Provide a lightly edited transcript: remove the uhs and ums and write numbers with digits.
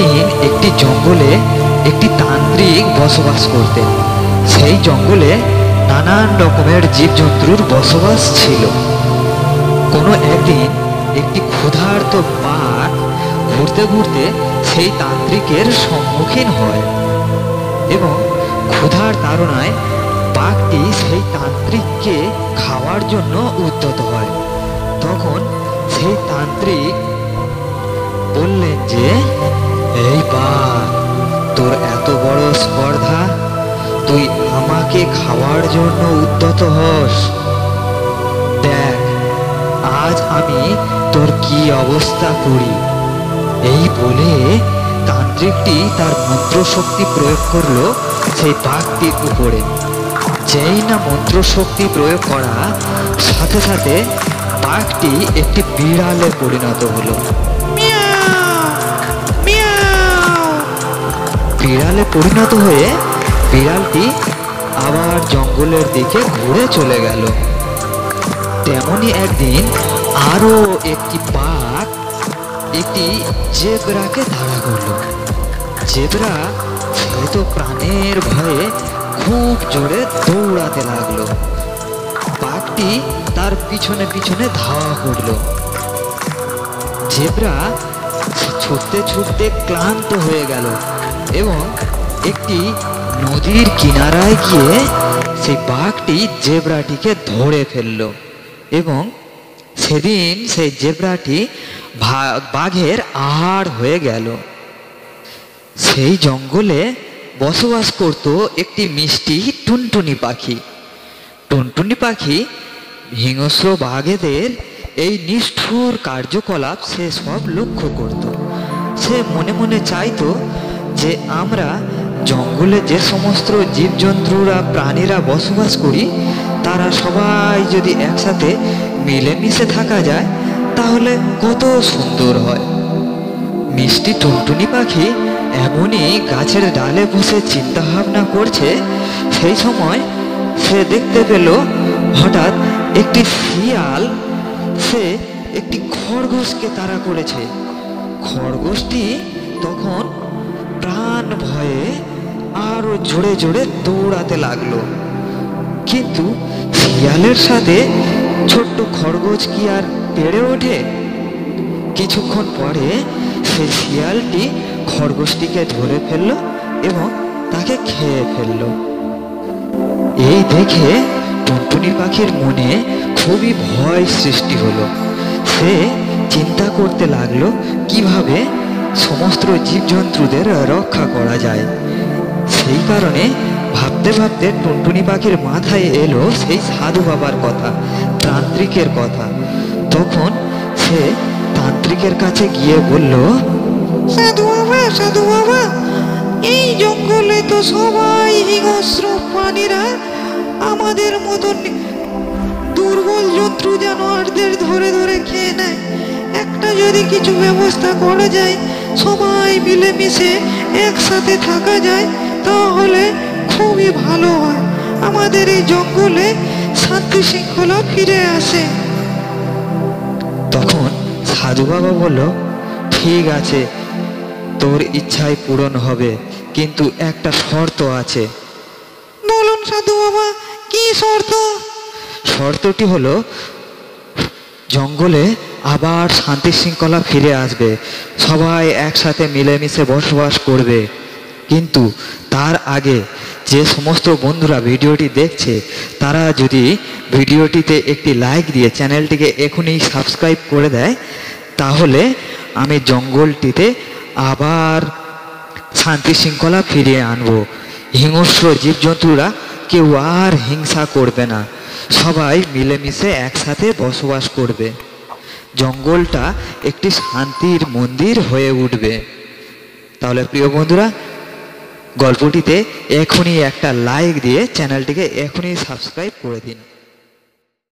একদিন একটি জঙ্গলে একটি তান্ত্রিক বসবাস করতেন। সেই জঙ্গলে নানান রকমের জীবজন্তুর বসবাস ছিল। কোনো একদিন একটি ক্ষুধার্ত বাঘ ঘুরতে ঘুরতে সেই তান্ত্রিকের সম্মুখীন হয় এবং ক্ষুধার তাড়নায় বাঘটি সেই তান্ত্রিককে খাওয়ার জন্য উদ্যত হয়। তখন সেই তান্ত্রিক বললেন যে, এই বাঘ, তোর এত বড় স্পর্ধা, তুই আমাকে খাওয়ার জন্য উদ্যত হস। দেখ আজ আমি তোর কি অবস্থা করি। এই বলে তান্ত্রিকটি তার মন্ত্রশক্তি প্রয়োগ করলো সেই বাঘটির উপরে। যেই না মন্ত্রশক্তি প্রয়োগ করা সাথে সাথে বাঘটি একটি বিড়ালে পরিণত হলো। বিড়ালে পরিণত হয়ে বিড়ালটি আবার জঙ্গলের দিকে ঘুরে চলে গেল। তেমনি একদিন আরো একটি বাঘ একটি জেব্রাকে তাড়া করলো। জেব্রা সে তো প্রাণের ভয়ে খুব জোরে দৌড়াতে লাগলো। বাঘটি তার পিছনে পিছনে ধাওয়া করলো। জেব্রা ছুটতে ছুটতে ক্লান্ত হয়ে গেল এবং একটি নদীর কিনারায় গিয়ে সেই বাঘটি জেব্রাটিকে ধরে ফেলল এবং সেদিন সেই জেব্রাটি বাঘের আহার হয়ে গেল। সেই জঙ্গলে বসবাস করত একটি মিষ্টি টুনটুনি পাখি। টুনটুনি পাখি হিংস্র বাঘেদের এই নিষ্ঠুর কার্যকলাপ সে সব লক্ষ্য করত। সে মনে মনে চাইতো যে আমরা জঙ্গলে যে সমস্ত জীবজন্তুরা প্রাণীরা বসবাস করি তারা সবাই যদি একসাথে মিলেমিশে থাকা যায় তাহলে কত সুন্দর হয়। মিষ্টি টুনটুনি পাখি এমনই গাছের ডালে বসে চিন্তা ভাবনা করছে, সেই সময় সে দেখতে পেল হঠাৎ একটি শিয়াল সে একটি খরগোশকে তাড়া করেছে। খরগোশটি তখন প্রাণ ভয়ে আরো জোরে জোরে দৌড়াতে লাগলো। কিন্তু শিয়ালের সাথে ছোট্ট খরগোশ কি আর পেরে ওঠে? কিছুক্ষণ পরে সেই শিয়ালটি খরগোশটিকে ধরে ফেললো এবং তাকে খেয়ে ফেললো। এই দেখে টুনটুনি পাখির মনে খুবই ভয় সৃষ্টি হলো। সে চিন্তা করতে লাগলো কিভাবে সমস্ত জীবজন্তুদের রক্ষা করা যায়। সেই কারণে ভাবতে ভাবতে টুনটুনি পাখির মাথায় এলো সেই সাধু বাবার কথা, তান্ত্রিকের কথা। তখন সে তান্ত্রিকের কাছে গিয়ে বলল, সাধু বাবা, এই জঙ্গলে তো সবাই হিংস্র প্রাণীরা আমাদের মতন দুর্বল জন্তু জানোয়ারদের ধরে ধরে খেয়ে নেয়। একটা যদি কিছু ব্যবস্থা করা যায়, সবাই মিলেমিশে একসাথে থাকা যায়, তাহলে খুবই ভালো হয়। আমাদের এই জঙ্গলে শান্তি শৃঙ্খলা ফিরে আসে। তখন সাধু বাবা বলল, ঠিক আছে, তোর ইচ্ছাই পূরণ হবে, কিন্তু একটা শর্ত আছে। বলুন সাধু বাবা, কি শর্ত? শর্তটি হলো জঙ্গলে আবার শান্তি শৃঙ্খলা ফিরে আসবে, সবাই একসাথে মিলেমিশে বসবাস করবে। কিন্তু তার আগে যে সমস্ত বন্ধুরা ভিডিওটি দেখছে তারা যদি ভিডিওটিতে একটি লাইক দিয়ে চ্যানেলটিকে এখনই সাবস্ক্রাইব করে দেয়, তাহলে আমি জঙ্গলটিতে আবার শান্তি শৃঙ্খলা ফিরিয়ে আনবো। হিংস্র জীবজন্তুরা কেউ আর হিংসা করবে না, সবাই মিলেমিশে একসাথে বসবাস করবে। জঙ্গলটা একটি শান্তির মন্দির হয়ে উঠবে। তাহলে প্রিয় বন্ধুরা, গল্পটিতে এখনই একটা লাইক দিয়ে চ্যানেলটিকে এখনই সাবস্ক্রাইব করে দিন।